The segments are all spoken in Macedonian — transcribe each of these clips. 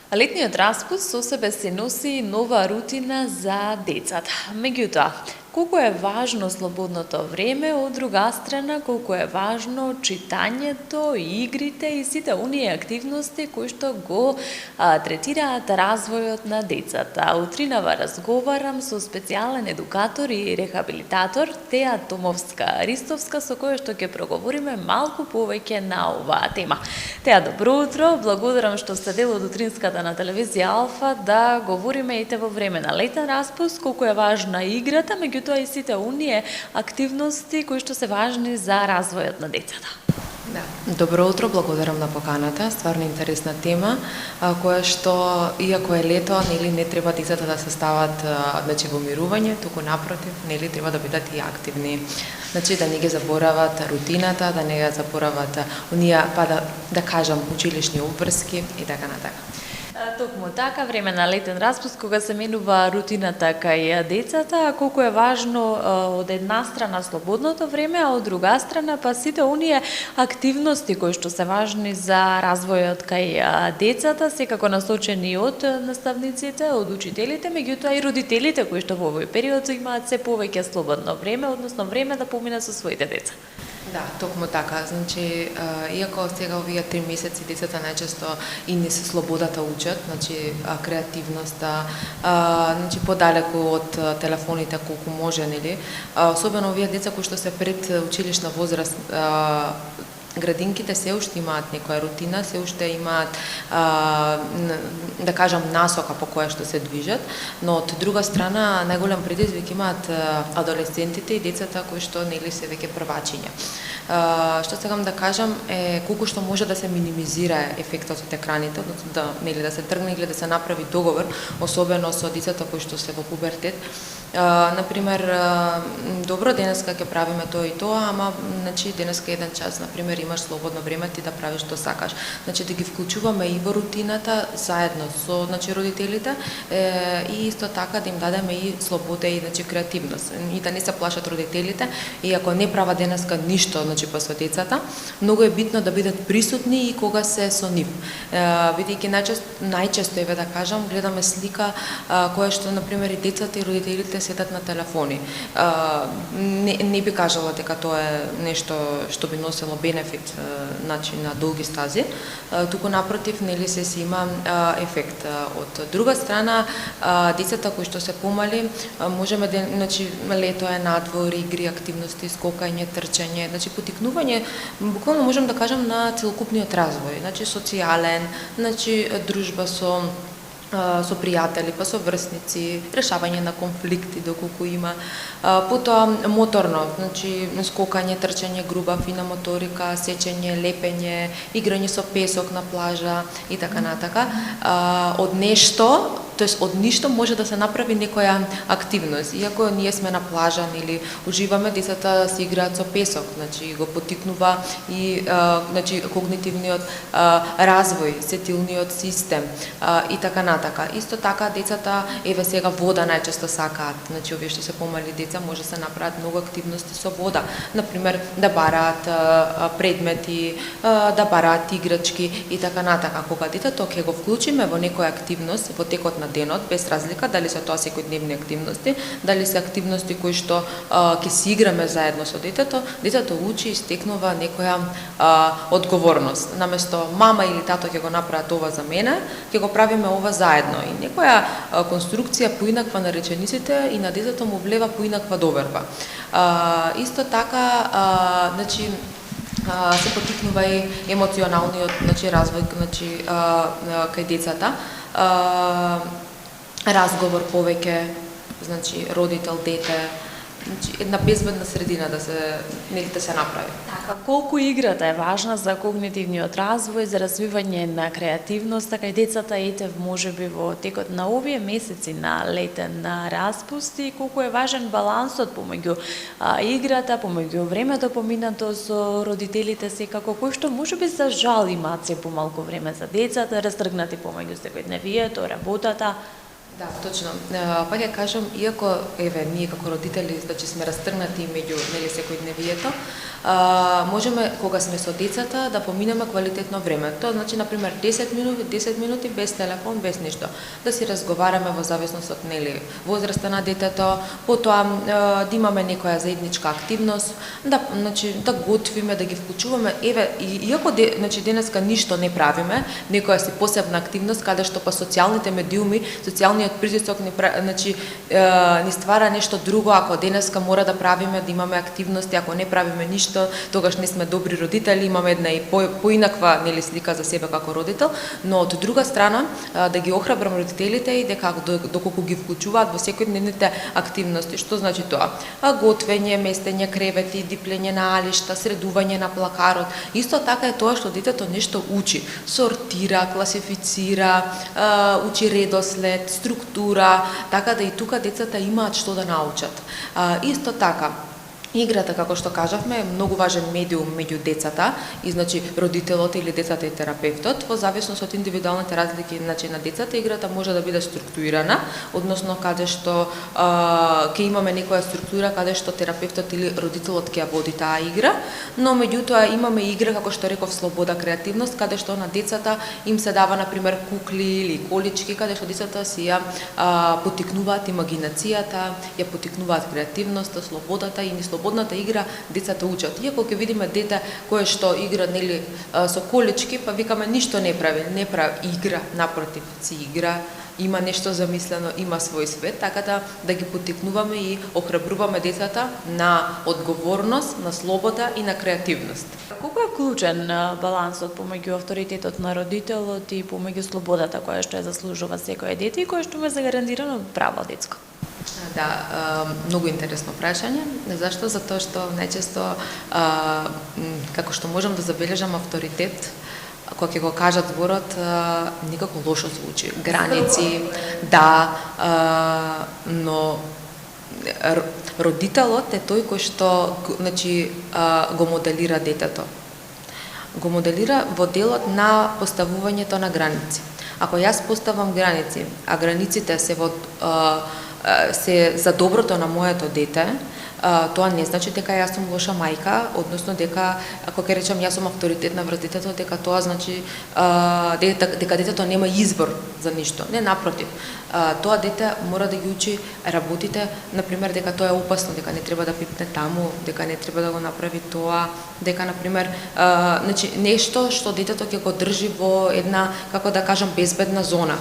Летниот распуст со себе се носи нова рутина за децата. Меѓутоа, колку е важно слободното време, од друга страна, колку е важно читањето, игрите и сите оние активности кои што го третираат развојот на децата. Утринава разговарам со специјален едукатор и рехабилитатор Теа Томовска-Ристовска, со која што ќе проговориме малку повеќе на оваа тема. Теа, добро утро, благодарам што сте дел од утринската на телевизија Алфа да говориме ете во време на летен распуст, колку е важна играта, меѓутоа и сите оние активности кои што се важни за развојот на децата. Да. Добро утро, благодарам на поканата. Стварно интересна тема, која што, иако е лето, не треба децата да се стават во мирување, туку напротив, треба да бидат и активни. Да не ги заборават рутината, да не ја заборават оние, да кажам, училишни обврски и така натака. Токму така, време на летен распуст, кога се менува рутината кај децата, колку е важно од една страна слободното време, а од друга страна па сите оние активности кои што се важни за развојот кај децата, секако насочени од наставниците, од учителите, меѓутоа и родителите кои што во овој период имаат се повеќе слободно време, односно време да поминат со своите деца. Да, токму така. Иако сега овие 3 месеци децата најчесто и не се слободата учат, креативноста, подалеку од телефоните колку може, особено овие деца кои што се пред училишна возраст, градинките се уште имаат некоја рутина, се уште имаат, да кажам, насока по која што се движат, но од друга страна најголем предизвик имаат адолесцентите и децата кои што се веќе првачиња. Што сакам да кажам е колку што може да се минимизира ефектот од екраните, односно да се тргне или да се направи договор, особено со децата кои што се во пубертет. Например, добро, денеска ќе правиме тоа и тоа, ама денеска еден час, например, имаш слободно време ти да правиш што сакаш. Да ги вклучуваме и во рутината заедно со родителите и исто така да им дадеме и слобода и креативност. И да не се плашат родителите, и ако не прават денеска ништо па со децата, многу е битно да бидат присутни и кога се со нив. Бидејќи најчесто да кажам, гледаме слика која што например и децата и родителите седат на телефони. Не би кажала дека тоа е нешто што би носело бенефит на долги стази, туку напротив се си има ефект. Од друга страна, децата кои што се помали, можеме лето е надвор, игри, активности, скокање, трчање, потикнување, буквално можем да кажам на целокупниот развој, социјален, дружба со пријатели, па со врсници, решавање на конфликти доколку има, потоа моторно, скокање, трчање, груба, фина моторика, сечење, лепење, играње со песок на плажа и така натака. Од нешто, тоест од ништо може да се направи некоја активност. Иако ние сме на плажа или уживаме, децата се играат со песок, го потикнува и когнитивниот развој, сетилниот систем и така натака. Исто така децата, еве сега вода најчесто сакаат, овие што се помали деца може да се направат многу активности со вода. Например, да бараат предмети, да бараат играчки и така натака. Кога детето ќе го вклучиме во некоја активност во текот на денот, без разлика дали се тоа секојдневни активности, дали се активности кои што ќе си играме заедно со детето, детето учи и стекнува некоја одговорност. Наместо мама или тато ќе го направат ова за мене, ќе го правиме ова заедно. И некоја конструкција поинаква на речениците и на детето му влева поинаква доверба. Исто така, се потикнува и емоционалниот развој кај децата. Разговор повеќе, родител, дете, една безбедна средина да се направи. Така, колку играта е важна за когнитивниот развој, за развивање на креативноста кај децата, можеби во текот на овие месеци на летен распуст, и колку е важен балансот помеѓу играта, помеѓу времето поминато со родителите секако, кои што можеби за жал имаат се помалку време за децата, растргнати помеѓу секојдневието, работата. Да, точно. Па ќе кажам, иако ние како родители сме растргнати меѓу секојдневието, можеме кога сме со децата да поминеме квалитетно време. Тоа значи на пример 10 минути без телефон, без ништо. Да си разговараме во зависност од возраста на детето, потоа да имаме некоја заедничка активност, да готвиме, да ги вклучуваме. Еве, иако денеска ништо не правиме, некоја си посебна активност каде што па социјалните медиуми, социјалниот притисок ни ствара нешто друго. Ако денеска мора да правиме, да имаме активности, ако не правиме ништо, тогаш не сме добри родители, имаме една и поинаква слика за себе како родител, но од друга страна да ги охрабрам родителите и дека доколку ги вклучуваат во секојдневните активности. Што значи тоа? Готвење, местење кревети, диплење на алишта, средување на плакарот. Исто така е тоа што детето нешто учи, сортира, класифицира, учи редослед, структура, така да и тука децата имаат што да научат. Исто така, играта, како што кажавме, е многу важен медиум меѓу децата и родителот или децата и терапевтот. Во зависност од индивидуалните разлики на децата, играта може да биде структурирана, односно каде што ќе имаме некоја структура каде што терапевтот или родителот ќе ја води таа игра, но меѓутоа имаме игра, како што реков, слобода, креативност, каде што на децата им се дава на пример кукли или колички, каде што децата си ја поттикнуваат имагинацијата, ја поттикнуваат креативноста, слободата и слободната игра децата учат. Иако ќе видиме дете кое што игра со колички, па викаме ништо не прави игра, напротив, си игра, има нешто замислено, има свој свет, така да ги поттикнуваме и охрабруваме децата на одговорност, на слобода и на креативност. Колку е клучен балансот помеѓу авторитетот на родителот и помеѓу слободата која што ја заслужува секој дете и која што му е загарантирано право детско? Да, многу интересно прашање. Зашто? Затоа што најчесто, како што можам да забележам, авторитет, кога ќе го кажат зборот, никако лошо звучи. Граници, да, но родителот е тој кој што го моделира детето. Го моделира во делот на поставувањето на граници. Ако јас поставам граници, а границите се за доброто на моето дете, тоа не значи дека јас сум лоша мајка, односно дека, ако ќе речам јас сум авторитетна врз детето, дека тоа значи дека детето нема избор за ништо. Не, напротив. Тоа дете мора да ги учи работите, например, дека тоа е опасно, дека не треба да пипне таму, дека не треба да го направи тоа, дека, например, нешто што детето ќе го држи во една, како да кажам, безбедна зона.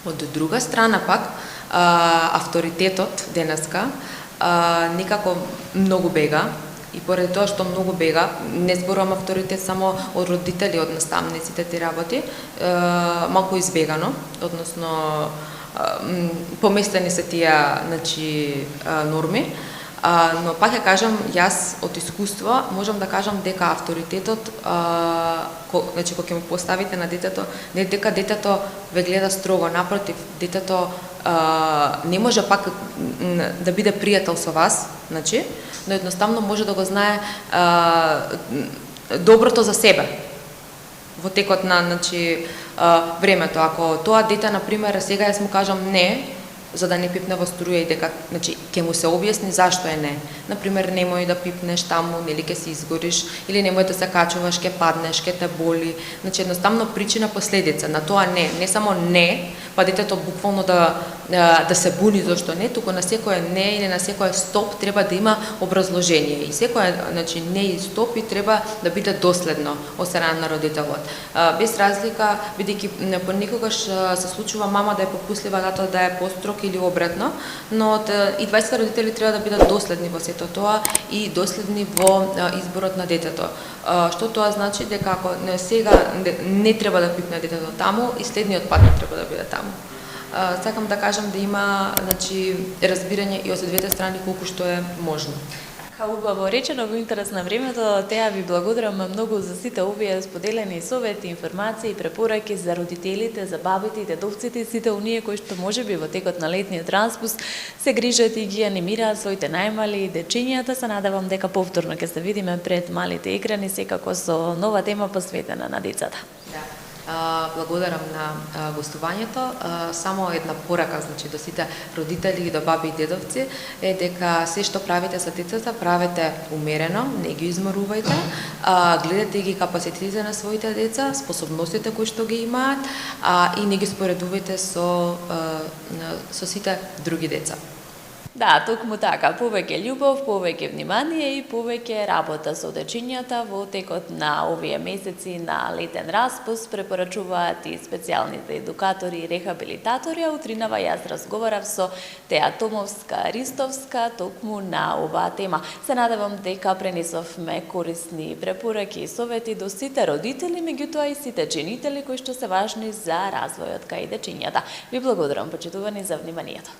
Од друга страна пак, авторитетот денеска некако многу бега и поради тоа што многу бега, не зборувам авторитет само од родители, од наставниците ти работи, малку избегано, односно поместени се тие норми, но пак ја кажам, јас од искуство можам да кажам дека авторитетот, кога ќе му поставите на детето, не дека детето ве гледа строго, напротив, детето не може пак да биде пријател со вас, но едноставно може да го знае доброто за себе во текот на времето. Ако тоа дете, например, сега јас му кажам не, за да не пипне во струја и дека, ќе му се објасни зашто е не. Например, немој да пипнеш таму, нели ќе се изгориш, или немој да се качуваш, ќе паднеш, ќе те боли. Едноставно причина последица на тоа не само не, па детето буквално да се буни зашто не, туку на секое не или на секое стоп треба да има образложение. И секое, не и стоп и треба да биде доследно од страна на родителот. Без разлика, бидејќи понекогаш се случува мама да е попуслива, тато да е построг или обратно, но и 20 родители треба да бидат доследни во сето тоа и доследни во изборот на детето. Што тоа значи? Дека ако сега не треба да пипне детето таму и следниот пат не треба да биде таму. Сакам да кажам да има разбирање и од двете страни колку што е можно. Убаво речено, во интерес на времето, теа ви благодарам многу за сите овие споделени совети, информации, препораки за родителите, за бабите и дедовците и сите оние кои што можеби во текот на летниот распуст се грижат и ги анимираат своите најмали дечињата. Се надевам дека повторно ќе се видиме пред малите екрани, секако со нова тема посветена на децата. Да. Благодарам на гостувањето. Само една порака, значи, до сите родители и до баби и дедовци е дека се што правите со децата, правете умерено, не ги изморувајте, гледате ги капацитетите на своите деца, способностите кои што ги имаат, и не ги споредувајте со сите други деца. Да, токму така, повеќе љубов, повеќе внимание и повеќе работа со дечињата во текот на овие месеци на летен распуст, препорачуваат и специјалните едукатори и рехабилитатори, а утринава јас разговарав со Теја Томовска-Ристовска токму на оваа тема. Се надевам дека пренесовме корисни препораки и совети до сите родители, меѓутоа и сите женители кои што се важни за развојот кај дечињата. Ви благодарам, почитувани, за вниманието.